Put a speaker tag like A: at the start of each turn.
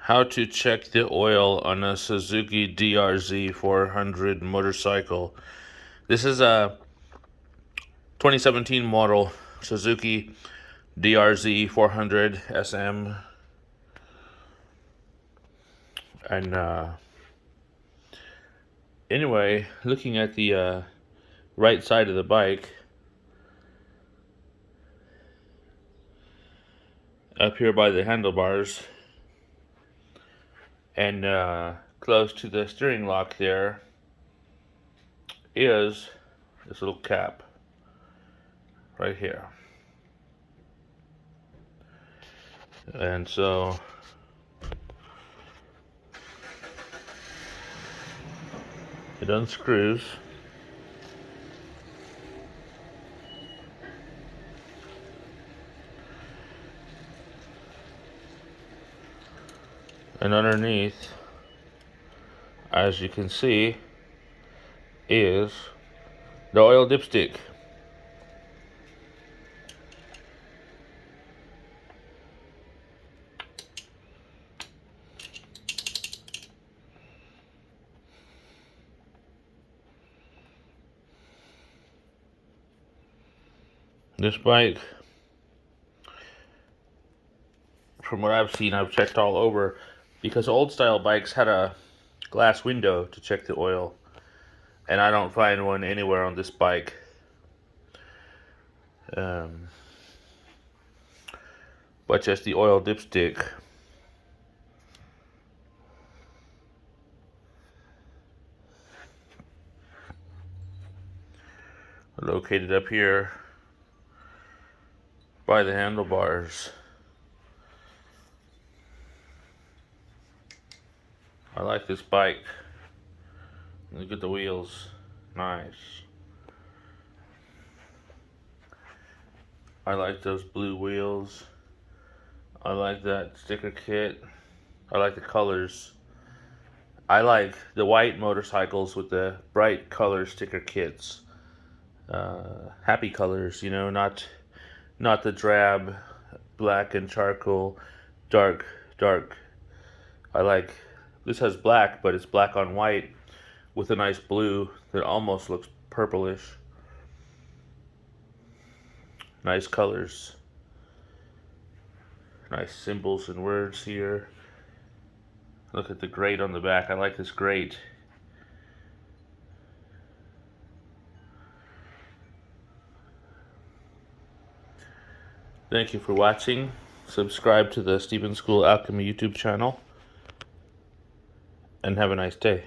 A: How to check the oil on a Suzuki DRZ 400 motorcycle. This is a 2017 model Suzuki DRZ 400 SM. And anyway, looking at the right side of the bike, up here by the handlebars, and close to the steering lock there is this little cap right here. And so it unscrews. And underneath, as you can see, is the oil dipstick. This bike, from what I've seen, I've checked all over, because old style bikes had a glass window to check the oil, and I don't find one anywhere on this bike. But just the oil dipstick. Located up here by the handlebars. I like this bike. Look at the wheels. Nice. I like those blue wheels. I like that sticker kit. I like the colors. I like the white motorcycles with the bright color sticker kits. Happy colors, you know, not the drab black and charcoal, dark. I like, this has black, but it's black on white with a nice blue that almost looks purplish. Nice colors. Nice symbols and words here. Look at the grate on the back. I like this grate. Thank you for watching. Subscribe to the Stephen School Alchemy YouTube channel. And have a nice day.